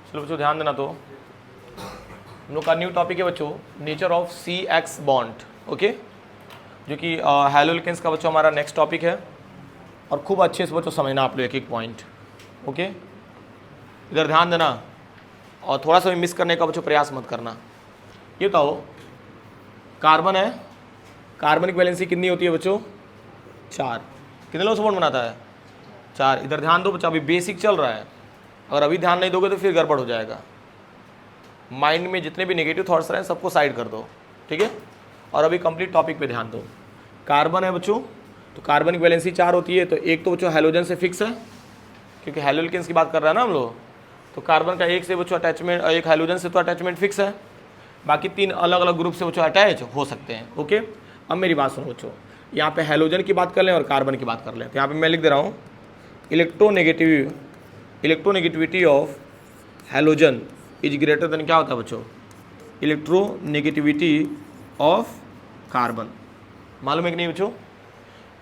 चलो बच्चों ध्यान देना। तो हम लोग का न्यू टॉपिक है बच्चों nature of CX bond, okay, जो कि हैलोल्केन्स का बच्चों हमारा नेक्स्ट टॉपिक है। और खूब अच्छे से बच्चों समझना आप लोग एक एक पॉइंट, ओके। इधर ध्यान देना और थोड़ा सा भी मिस करने का बच्चों प्रयास मत करना। ये बताओ, कार्बन है, कार्बन की वैलेंसी कितनी होती है बच्चों? 4। कितने लोग सपोर्ट बनाता है? 4। इधर ध्यान दो बच्चा, अभी बेसिक चल रहा है, अगर अभी ध्यान नहीं दोगे तो फिर गड़बड़ हो जाएगा। माइंड में जितने भी नेगेटिव थॉट्स रहे सबको साइड कर दो, ठीक है। और अभी कंप्लीट टॉपिक पे ध्यान दो। कार्बन है बच्चों, तो कार्बन की वैलेंसी 4 होती है। तो एक तो बच्चों हैलोजन से फिक्स है, क्योंकि हैलोल्केन्स की बात कर रहे हैं ना हम लोग। तो कार्बन का एक से बच्चों अटैचमेंट, एक हैलोजन से तो अटैचमेंट फिक्स है, बाकी 3 अलग अलग ग्रुप से बच्चों अटैच हो सकते हैं, ओके। अब मेरी बात सुनो बच्चों, यहाँ पे हैलोजन की बात कर लें और कार्बन की बात कर लें। तो यहाँ पे मैं लिख दे रहा हूँ electronegativity of halogen is greater than क्या होता है बच्चों? Electronegativity of carbon. मालूम है कि नहीं बच्चों?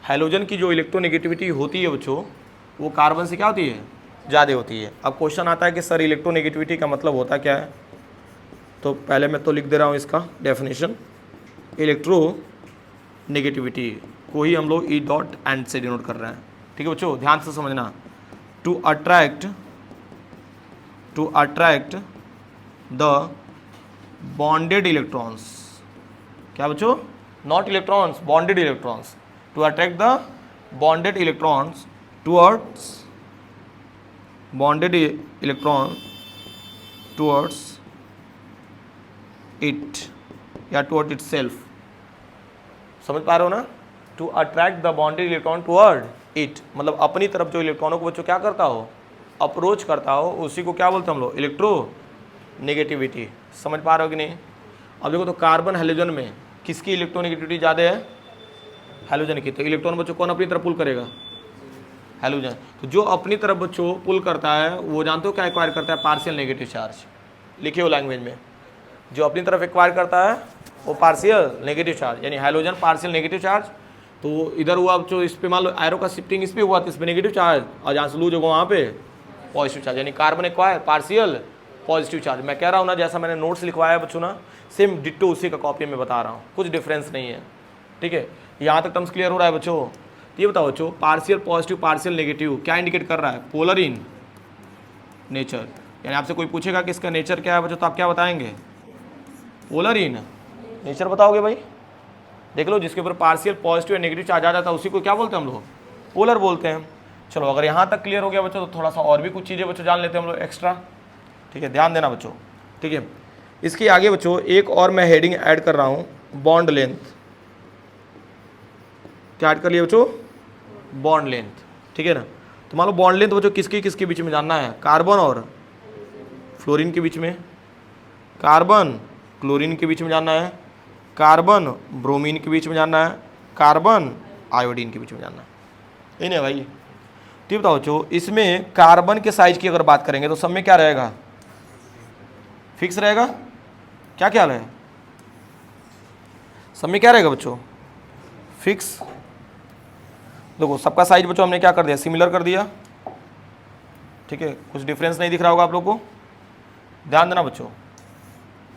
हैलोजन की जो इलेक्ट्रोनेगेटिविटी होती है बच्चों, वो कार्बन से क्या होती है? ज़्यादा होती है। अब क्वेश्चन आता है कि सर इलेक्ट्रोनेगेटिविटी का मतलब होता क्या है? तो पहले मैं तो लिख दे रहा हूँ इसका डेफिनेशन। इलेक्ट्रोनेगेटिविटी को ही हम लोग E.N से डिनोट कर रहे हैं, ठीक है बच्चों, ध्यान से समझना। To attract the bonded electrons, क्या बच्चों? Not electrons, bonded electrons. To attract the bonded electrons towards it या टूवर्ड इट सेल्फ। समझ पा रहे हो ना? To attract the bonded electron toward it, मतलब अपनी तरफ जो इलेक्ट्रॉनों को बच्चों क्या करता हो? अप्रोच करता हो, उसी को क्या बोलते हैं हम लोग? इलेक्ट्रोनेगेटिविटी। समझ पा रहे हो कि नहीं? अब देखो, तो कार्बन हैलोजन में किसकी इलेक्ट्रोनेगेटिविटी ज़्यादा है? हैलोजन की। तो इलेक्ट्रॉन बच्चों कौन अपनी तरफ पुल करेगा? हैलोजन। तो जो अपनी तरफ बच्चों पुल करता है वो जानते हो क्या एक्वायर करता है? Partial negative charge. लिखे हो लैंग्वेज में, जो अपनी तरफ एक्वायर करता है वो पार्शियल नेगेटिव चार्ज, यानी हैलोजन पार्शियल नेगेटिव चार्ज। तो इधर हुआ जो इस पे मान लो एरो का शिफ्टिंग इस पे हुआ तो इस पे नेगेटिव चार्ज, और जहाँ से लूज होगा वहाँ पे पॉजिटिव चार्ज, यानी carbon acquire partial positive charge. मैं कह रहा हूँ ना, जैसा मैंने नोट्स लिखवाया बच्चों ना, सेम डिट्टो उसी का कॉपी में बता रहा हूँ, कुछ डिफरेंस नहीं है, ठीक है। यहाँ तक टर्म्स क्लियर हो रहा है बच्चों? तो ये बताओ बच्चों, पार्शियल पॉजिटिव पार्शियल नेगेटिव क्या इंडिकेट कर रहा है? Polar in nature. यानी आपसे कोई पूछेगा कि इसका नेचर क्या है बच्चों, तो आप क्या बताएंगे? पोलर इन नेचर बताओगे भाई। देख लो, जिसके ऊपर पार्शियल पॉजिटिव या नेगेटिव चार्ज आ जाता है उसी को क्या बोलते हैं हम लोग? पोलर बोलते हैं। चलो, अगर यहाँ तक क्लियर हो गया बच्चों, तो थोड़ा सा और भी कुछ चीज़ें बच्चों जान लेते हैं हम लोग एक्स्ट्रा, ठीक है। ध्यान देना बच्चों, ठीक है। इसके आगे बच्चों एक और मैं हेडिंग ऐड कर रहा हूँ, बॉन्ड लेंथ। क्या ऐड कर लिया बच्चों? बॉन्ड लेंथ, ठीक है ना। तो मान लो बॉन्ड लेंथ बच्चों किसके बीच में जानना है? कार्बन और फ्लोरीन के बीच में, कार्बन क्लोरीन के बीच में जानना है, कार्बन ब्रोमीन के बीच में जानना है, कार्बन आयोडीन के बीच में जानना है। नहीं भाई, तो बताओ बच्चों, इसमें कार्बन के साइज की अगर बात करेंगे तो सब में क्या रहेगा? फिक्स रहेगा? क्या ख्याल है? सब में क्या रहेगा बच्चों? फिक्स। देखो, सबका साइज बच्चों हमने क्या कर दिया? सिमिलर कर दिया, ठीक है। कुछ डिफरेंस नहीं दिख रहा होगा आप लोग को, ध्यान देना बच्चों,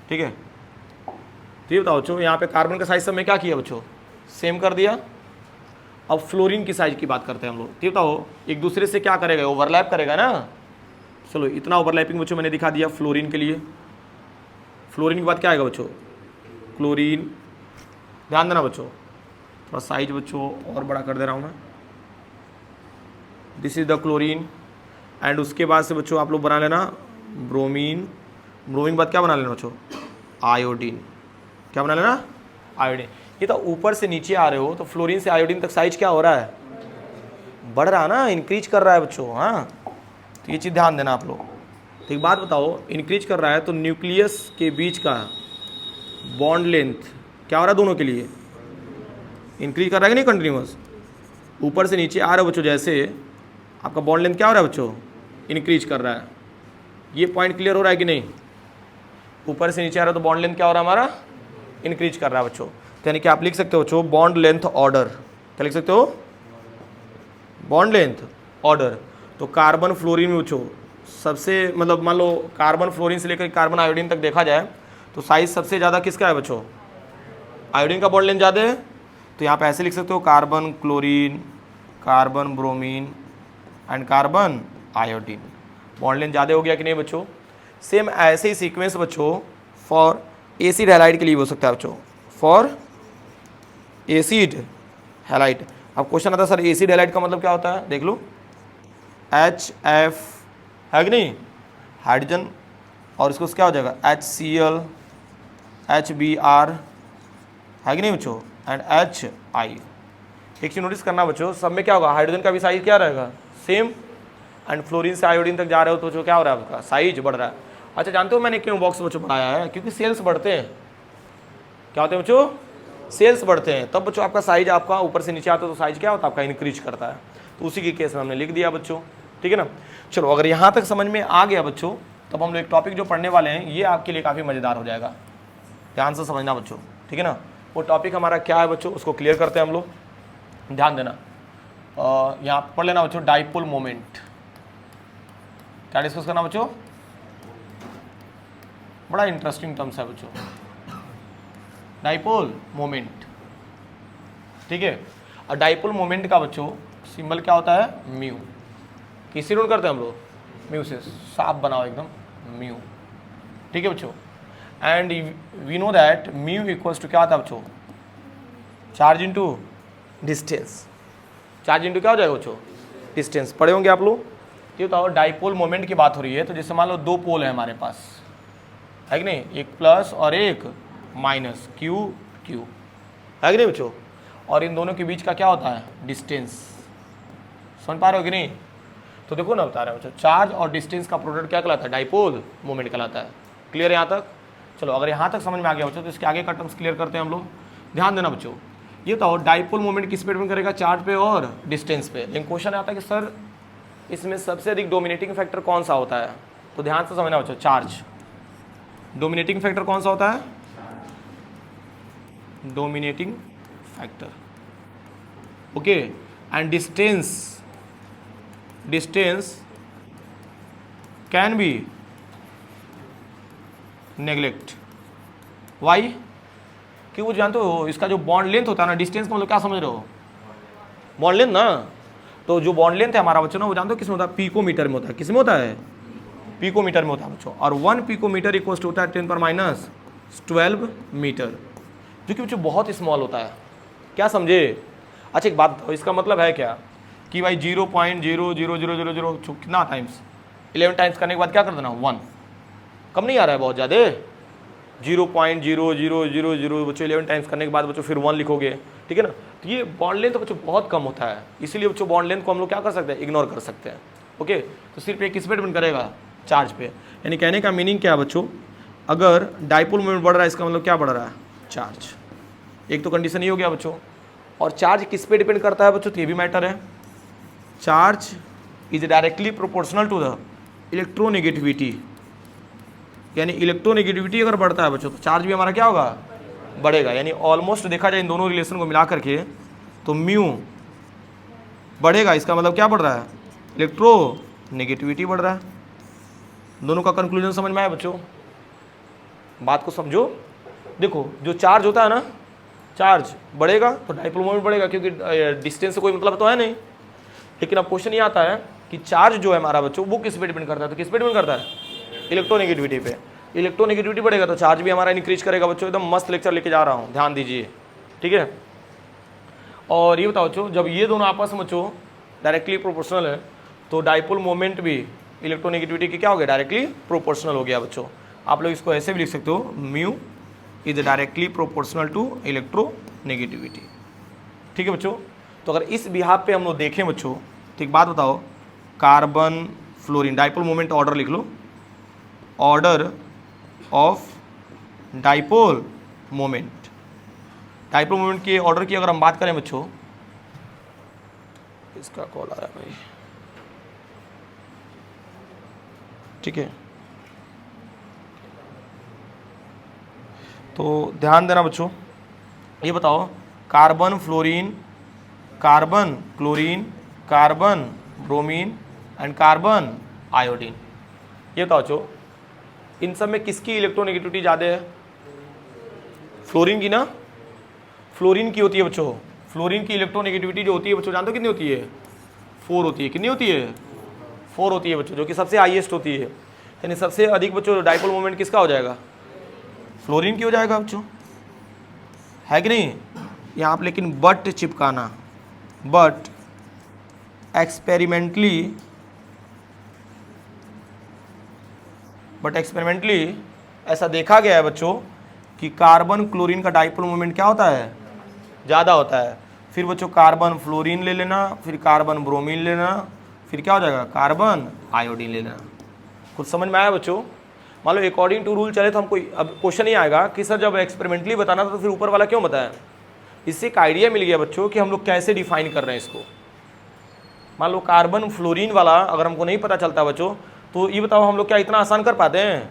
ठीक है। तो ये बताओ बच्चों, यहाँ पे कार्बन का साइज सब में क्या किया बच्चों? सेम कर दिया। अब फ्लोरीन की साइज की बात करते हैं हम लोग। तो बताओ, एक दूसरे से क्या करेगा? ओवरलैप करेगा ना। चलो, इतना ओवरलैपिंग बच्चों मैंने दिखा दिया फ्लोरीन के लिए। फ्लोरीन के बाद क्या आएगा बच्चों? क्लोरीन। ध्यान देना बच्चों, थोड़ा साइज बच्चों और बड़ा कर दे रहा हूँ मैं। This is the chlorine. And उसके बाद से बच्चों आप लोग बना लेना ब्रोमीन। ब्रोमीन के बाद क्या बना लेना बच्चों? आयोडीन। क्या बना लेना? आयोडीन। ये तो ऊपर से नीचे आ रहे हो, तो फ्लोरीन से आयोडीन तक साइज क्या हो रहा है? बढ़ रहा है ना, इंक्रीज कर रहा है बच्चों। हाँ, तो ये चीज़ ध्यान देना आप लोग। तो एक बात बताओ, इंक्रीज कर रहा है तो न्यूक्लियस के बीच का बॉन्ड लेंथ क्या हो रहा है? दोनों के लिए इंक्रीज कर रहा है कि नहीं? कंटिन्यूअस ऊपर से नीचे आ रहे हो बच्चों, जैसे आपका बॉन्ड लेंथ क्या हो रहा है बच्चों? इंक्रीज कर रहा है। ये पॉइंट क्लियर हो रहा है कि नहीं? ऊपर से नीचे आ रहा है तो बॉन्ड लेंथ क्या हो रहा है हमारा? इंक्रीज कर रहा है बच्चों। यानी कि आप लिख सकते हो बच्चों बॉन्ड लेंथ ऑर्डर। क्या लिख सकते हो? Bond length order. तो कार्बन फ्लोरीन में बच्चों सबसे मतलब मान लो कार्बन फ्लोरीन से लेकर कार्बन आयोडीन तक देखा जाए तो साइज सबसे ज़्यादा किसका है बच्चों? आयोडीन का बॉन्ड लेंथ ज़्यादा है। तो यहाँ पे ऐसे लिख सकते हो carbon chlorine, carbon bromine and carbon iodine. Bond length ज़्यादा हो गया कि नहीं बच्चों? सेम ऐसे ही सीक्वेंस बच्चों फॉर एसिड हैलाइड के लिए हो सकता है बच्चों, फॉर एसिड हैलाइड। अब क्वेश्चन आता है सर एसिड हैलाइड का मतलब क्या होता है? देख लो, HF है कि नहीं, हाइड्रोजन, और इसको क्या हो जाएगा HCl, HBr है कि नहीं बच्चों, एंड HI। एक चीज नोटिस करना बच्चों, सब में क्या होगा, हाइड्रोजन का भी साइज क्या रहेगा? सेम। एंड फ्लोरीन से आयोडीन तक जा रहे हो तो जो क्या हो रहा है आपका साइज बढ़ रहा है। अच्छा जानते हो मैंने क्यों बॉक्स बच्चों बनाया है? क्योंकि सेल्स बढ़ते हैं। क्या होते हैं बच्चों? सेल्स बढ़ते हैं, तब बच्चों आपका साइज आपका ऊपर से नीचे आता है तो साइज क्या होता है आपका? इंक्रीज करता है। तो उसी के केस में हमने लिख दिया बच्चों, ठीक है ना। चलो अगर यहाँ तक समझ में आ गया बच्चों, तब हम लोग एक टॉपिक जो पढ़ने वाले हैं ये आपके लिए काफ़ी मज़ेदार हो जाएगा। ध्यान से समझना बच्चों, ठीक है ना। वो टॉपिक हमारा क्या है बच्चों, उसको क्लियर करते हैं हम लोग, ध्यान देना। यहाँ पढ़ लेना बच्चों, डाइपोल मोमेंट। क्या डिस्कस करना बच्चों? बड़ा इंटरेस्टिंग टर्म्स है बच्चों, डाइपोल मोमेंट, ठीक है। और डाइपोल मोमेंट का बच्चों सिंबल क्या होता है? म्यू। किससे नोट करते हैं हम लोग? म्यू से। साफ बनाओ एकदम, म्यू, ठीक है बच्चों। And we know that mu equals to क्या होता है बच्चों? Charge into distance. Charge into क्या हो जाएगा बच्चों? डिस्टेंस। पढ़े होंगे आप लोग। ये बताओ डाइपोल मोमेंट की बात हो रही है तो जैसे मान लो दो पोल है हमारे पास, है कि नहीं, एक प्लस और एक माइनस, क्यू क्यू, है कि नहीं बच्चों। और इन दोनों के बीच का क्या होता है? डिस्टेंस। समझ पा रहे हो कि नहीं? तो देखो ना बता रहे हो बच्चों, चार्ज और डिस्टेंस का प्रोडक्ट क्या कहलाता है? डाइपोल मोमेंट कहलाता है। क्लियर है यहाँ तक? चलो अगर यहाँ तक समझ में आ गया बच्चों तो इसके आगे का टर्म्स क्लियर करते हैं हम लोग। ध्यान देना बच्चों, ये तो डाइपोल मोमेंट किस पे डिपेंड करेगा? चार्ज पे और डिस्टेंस पे। लेकिन क्वेश्चन आता है कि सर इसमें सबसे अधिक डोमिनेटिंग फैक्टर कौन सा होता है? तो ध्यान से समझना बच्चों, चार्ज। डोमिनेटिंग फैक्टर कौन सा होता है? Dominating factor, okay. And distance can be neglect. Why? कि वो जानते हो इसका जो बॉन्ड लेंथ होता है ना, डिस्टेंस का मतलब क्या समझ रहे हो? बॉन्ड लेंथ ना। तो जो बॉन्ड लेंथ है हमारा बच्चों ना, वो जानते हो किस में होता है? पिकोमीटर में होता है। किस में होता है? पिकोमीटर में होता है बच्चों। और 1 पिकोमीटर इक्वल्स टू होता है 10⁻12 मीटर, जो कि बच्चों बहुत स्मॉल होता है। क्या समझे? अच्छा एक बात बताओ, इसका मतलब है क्या कि भाई 0.00000 कितना टाइम्स 11 टाइम्स करने के बाद क्या कर देना? 1। कम नहीं आ रहा है बहुत ज़्यादा? 0.0000 बच्चों 11 टाइम्स करने के बाद बच्चों फिर 1 लिखोगे, ठीक है ना। तो ये बॉन्ड लेंथ तो बच्चों बहुत कम होता है, इसीलिए बच्चों बॉन्ड लेंथ को हम लोग क्या कर सकते हैं? इग्नोर कर सकते हैं, ओके। तो सिर्फ ये किस पे डिपेंड करेगा? चार्ज पे। यानी कहने का मीनिंग क्या है बच्चों, अगर डाइपोल मोमेंट बढ़ रहा है इसका मतलब क्या बढ़ रहा है? चार्ज। एक तो कंडीशन ये हो गया बच्चों। और चार्ज किस पे डिपेंड करता है बच्चों? तो ये भी मैटर है। Charge is directly proportional to the electronegativity. यानी इलेक्ट्रोनेगेटिविटी अगर बढ़ता है बच्चों तो चार्ज भी हमारा क्या होगा? बढ़ेगा। यानी ऑलमोस्ट देखा जाए इन दोनों रिलेशन को मिला करके तो म्यू बढ़ेगा, इसका मतलब क्या बढ़ रहा है? इलेक्ट्रोनेगेटिविटी बढ़ रहा है। दोनों का कंक्लूजन समझ में आया बच्चों? बात को समझो। देखो जो चार्ज होता है ना, चार्ज बढ़ेगा तो डाइपोल मोमेंट बढ़ेगा, क्योंकि डिस्टेंस से कोई मतलब तो है नहीं। लेकिन अब क्वेश्चन ये आता है कि चार्ज जो है हमारा बच्चों वो किस पे डिपेंड करता है? तो किस पे डिपेंड करता है? इलेक्ट्रोनेगेटिविटी पे। इलेक्ट्रोनेगेटिविटी बढ़ेगा तो चार्ज भी हमारा इंक्रीज करेगा बच्चों। एकदम मस्त लेक्चर लेके जा रहा हूँ, ध्यान दीजिए, ठीक है। और ये बताओ बच्चों, जब ये दोनों आपस में बच्चों डायरेक्टली प्रोपोर्शनल है तो डाइपोल मोमेंट भी इलेक्ट्रोनेगेटिविटी की क्या हो गया? डायरेक्टली प्रोपोर्शनल हो गया बच्चों। आप लोग इसको ऐसे भी लिख सकते हो, mu is directly proportional to electronegativity, ठीक है बच्चों। तो अगर इस बिहाफ पे हम लोग देखें बच्चों, तो एक बात बताओ, carbon fluorine dipole moment order लिख लो, order of dipole moment. Dipole moment के ऑर्डर की अगर हम बात करें बच्चों, इसका कॉल आ रहा है भाई, ठीक है। तो ध्यान देना बच्चों, ये बताओ carbon fluorine, carbon chlorine, carbon bromine and carbon iodine, ये बताओ बच्चों, इन सब में किसकी इलेक्ट्रोनेगेटिविटी ज़्यादा है? फ्लोरीन की ना, फ्लोरीन की होती है बच्चों। फ्लोरीन की इलेक्ट्रोनेगेटिविटी जो होती है बच्चों, जानते हो कितनी होती है? 4 होती है। कितनी होती है? 4 होती है बच्चों, जो कि सबसे हाईएस्ट होती है। यानी सबसे अधिक बच्चों डाइपोल मोमेंट किसका हो जाएगा? फ्लोरीन की हो जाएगा बच्चों, है कि नहीं? यहाँ पर लेकिन बट चिपकाना, बट एक्सपेरिमेंटली ऐसा देखा गया है बच्चों कि कार्बन क्लोरीन का डाइपोल मोमेंट क्या होता है? ज़्यादा होता है। फिर बच्चों कार्बन फ्लोरीन ले लेना, फिर कार्बन ब्रोमीन लेना, फिर क्या हो जाएगा? कार्बन आयोडीन ले लेना। कुछ समझ में आया बच्चों? मान लो अकॉर्डिंग टू रूल चले तो हमको अब क्वेश्चन ही आएगा कि सर जब एक्सपेरिमेंटली बताना था तो फिर ऊपर वाला क्यों बताया? इससे एक आइडिया मिल गया बच्चों कि हम लोग कैसे डिफाइन कर रहे हैं इसको। मान लो कार्बन फ्लोरीन वाला अगर हमको नहीं पता चलता बच्चों, तो ये बताओ हम लोग क्या इतना आसान कर पाते हैं?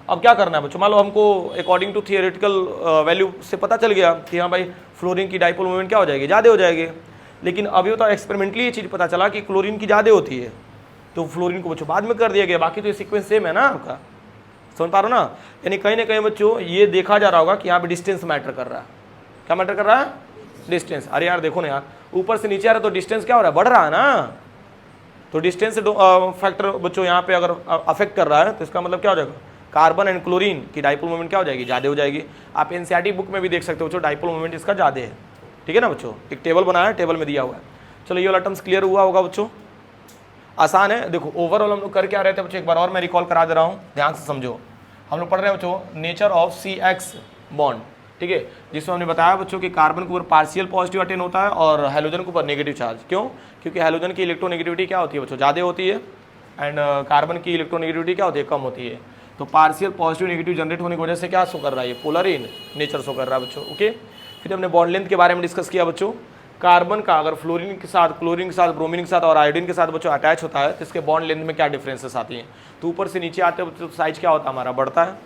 अब क्या करना है बच्चों, मान लो हमको अकॉर्डिंग टू थियोरेटिकल वैल्यू से पता चल गया कि हाँ भाई फ्लोरीन की डाइपोल मोमेंट क्या हो जाएगी? ज़्यादा हो जाएगी। लेकिन अभी तो एक्सपेरिमेंटली ये चीज़ पता चला कि क्लोरीन की ज़्यादा होती है, तो फ्लोरीन को बच्चों बाद में कर दिया गया। बाकी तो ये सीक्वेंस सेम है ना आपका, समझ पा रहे हो ना? यानी कहीं ना कहीं बच्चों ये देखा जा रहा होगा कि यहाँ पे डिस्टेंस मैटर कर रहा है। क्या मैटर कर रहा है? डिस्टेंस। अरे यार देखो ना यार, ऊपर से नीचे आ रहा है तो डिस्टेंस क्या हो रहा है? बढ़ रहा है ना। तो डिस्टेंस फैक्टर बच्चों यहाँ पे अगर अफेक्ट कर रहा है तो इसका मतलब क्या हो जाएगा? कार्बन एंड क्लोरीन की डाइपोल मोमेंट क्या हो जाएगी? ज़्यादा हो जाएगी। आप एनसीईआरटी बुक में भी देख सकते हो बच्चों, डाइपोल मोमेंट इसका ज़्यादा है। ठीक है ना बच्चों? एक टेबल बनाया है, टेबल में दिया हुआ है। चलो ये वाला टर्म्स क्लियर हुआ होगा बच्चों, आसान है। देखो ओवरऑल हम लोग कर क्या रहे थे बच्चों, एक बार और मैं रिकॉल करा दे रहा हूँ, ध्यान से समझो। हम लोग पढ़ रहे हैं बच्चों नेचर ऑफ CX बॉन्ड, ठीक है, जिसमें हमने बताया बच्चों कि कार्बन के ऊपर पार्शियल पॉजिटिव अटेन होता है और हाइड्रोजन के ऊपर नेगेटिव चार्ज। क्यों? क्योंकि हाइड्रोजन की इलेक्ट्रोनेगेटिविटी क्या होती है बच्चों? ज़्यादा होती है, एंड कार्बन की इलेक्ट्रोनेगेटिविटी क्या होती है? कम होती है। तो पार्शियल पॉजिटिव नेगेटिव जनरेट होने की वजह से क्या शो कर रहा है? ये पोलर इन नेचर शो कर रहा है बच्चों। ओके, फिर हमने बॉन्ड लेंथ के बारे में डिस्कस किया बच्चों। कार्बन का अगर फ्लोरीन के साथ, क्लोरीन के साथ, ब्रोमीन के साथ और आयोडीन के साथ बच्चों अटैच होता है तो इसके बॉन्ड लेंथ में क्या डिफरेंसेस आती हैं? तो ऊपर से नीचे आते हैं तो साइज क्या होता है हमारा? बढ़ता है।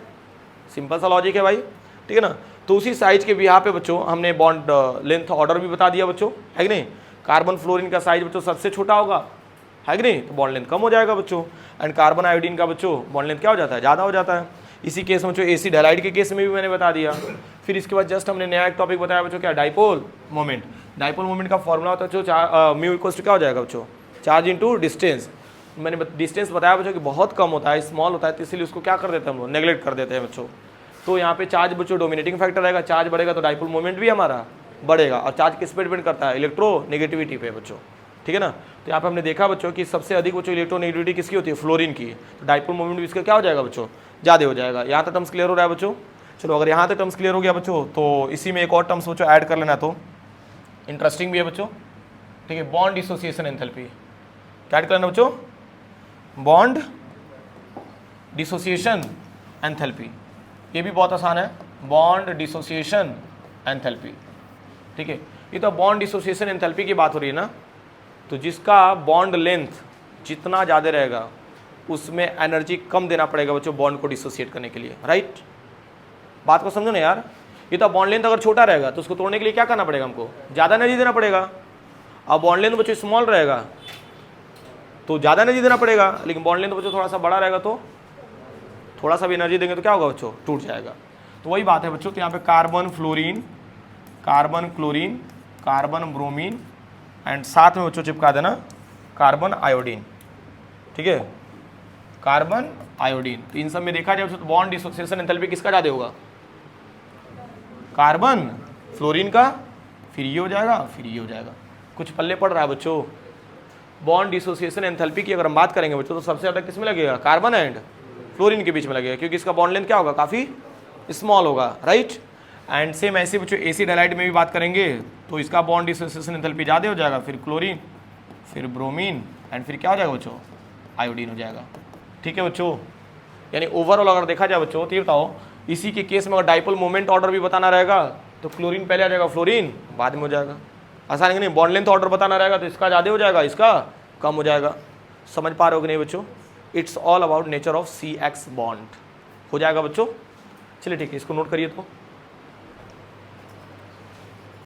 सिंपल सा लॉजिक है भाई, ठीक है ना? तो उसी साइज के बिहार पे बच्चों हमने बॉन्ड लेंथ ऑर्डर भी बता दिया बच्चों, है कि नहीं? कार्बन फ्लोरीन का साइज बच्चों सबसे छोटा होगा, है कि नहीं? तो बॉन्ड लेंथ कम हो जाएगा बच्चों। एंड कार्बन आयोडीन का बच्चों बॉन्ड लेंथ क्या हो जाता है? ज़्यादा हो जाता है। इसी केस में बच्चों एसिड हैलाइड के केस में भी मैंने बता दिया। फिर इसके बाद जस्ट हमने नया एक टॉपिक बताया बच्चों, क्या? Dipole moment. डाइपोल मोमेंट का फॉर्मूला होता है बच्चों म्यू इक्वल्स टू क्या हो जाएगा बच्चों? Charge into distance. मैंने डिस्टेंस बताया बच्चों कि बहुत कम होता है, स्मॉल होता है, तो इसलिए उसको क्या कर देते हैं हम लोग? नेग्लेक्ट कर देते हैं बच्चों। तो यहाँ पे चार्ज बच्चों डोमिनेटिंग फैक्टर रहेगा, चार्ज बढ़ेगा तो डाइपोल मोमेंट भी हमारा बढ़ेगा। और चार्ज किस पे डिपेंड करता है? इलेक्ट्रोनेगेटिविटी पे बच्चों, ठीक है ना? तो यहाँ पे हमने देखा बच्चों कि सबसे अधिक बच्चों इलेक्ट्रोनेगेटिविटी किसकी होती है? फ्लोरीन की। तो डाइपोल मोमेंट भी इसका क्या हो जाएगा बच्चों? ज़्यादा हो जाएगा। यहाँ तक टर्म्स क्लियर हो रहा है बच्चों? चलो अगर यहाँ तक टर्म्स क्लियर हो गया बच्चों तो इसी में एक और टर्म्स बच्चों ऐड कर लेना, तो इंटरेस्टिंग भी है बच्चों, ठीक है? Bond dissociation enthalpy. क्या ऐड कर लेना बच्चों? Bond dissociation enthalpy. ये भी बहुत आसान है, बॉन्ड डिसोसिएशन एंथैल्पी, ठीक है? ये तो बॉन्ड डिसोसिएशन एंथैल्पी की बात हो रही है ना। तो जिसका बॉन्ड लेंथ जितना ज़्यादा रहेगा उसमें एनर्जी कम देना पड़ेगा बच्चों बॉन्ड को डिसोसिएट करने के लिए, राइट? बात को समझो ना यार। ये तो बॉन्ड लेंथ अगर छोटा रहेगा तो उसको तोड़ने के लिए क्या करना पड़ेगा? हमको ज़्यादा एनर्जी देना पड़ेगा। अब बॉन्ड लेंथ बच्चों स्मॉल रहेगा तो ज़्यादा एनर्जी देना पड़ेगा, लेकिन बॉन्ड लेंथ बच्चों थोड़ा सा बड़ा रहेगा तो थोड़ा सा भी एनर्जी देंगे तो क्या होगा बच्चों? टूट जाएगा। तो वही बात है बच्चों। तो यहाँ पे carbon fluorine, carbon chlorine, carbon bromine and साथ में बच्चों चिपका देना कार्बन आयोडीन, ठीक है? Carbon iodine. तो इन सब में देखा जाए तो बॉन्ड डिसोसिएशन एंथैल्पी किसका ज़्यादा होगा? कार्बन फ्लोरीन का, फिर ये हो जाएगा, फिर ये हो जाएगा। कुछ पल्ले पड़ रहा है बच्चों। बॉन्ड डिसोसिएशन एंथैल्पी की अगर हम बात करेंगे बच्चों तो सबसे ज़्यादा किस में लगेगा? कार्बन एंड फ्लोरीन के बीच में लगेगा, क्योंकि इसका बॉन्ड लेंथ क्या होगा? काफ़ी स्मॉल होगा, राइट? एंड सेम ऐसे बच्चों एसिड हैलाइड में भी बात करेंगे तो इसका बॉन्ड डिसोसिएशन एंथैल्पी ज़्यादा हो जाएगा, फिर क्लोरीन, फिर ब्रोमीन एंड फिर क्या हो जाएगा बच्चों? आयोडीन हो जाएगा, ठीक है बच्चों? यानी ओवरऑल अगर देखा जाए बच्चों तो ये बताओ, इसी के केस में अगर डाइपोल मोमेंट ऑर्डर भी बताना रहेगा तो क्लोरीन पहले आ जाएगा, फ्लोरीन बाद में हो जाएगा। आसान है नहीं? बॉन्ड लेंथ ऑर्डर बताना रहेगा तो इसका ज़्यादा हो जाएगा, इसका कम हो जाएगा। समझ पा रहे हो कि नहीं बच्चों? It's all about nature of CX bond. हो जाएगा बच्चों? चलिए ठीक है, इसको नोट करिए तो।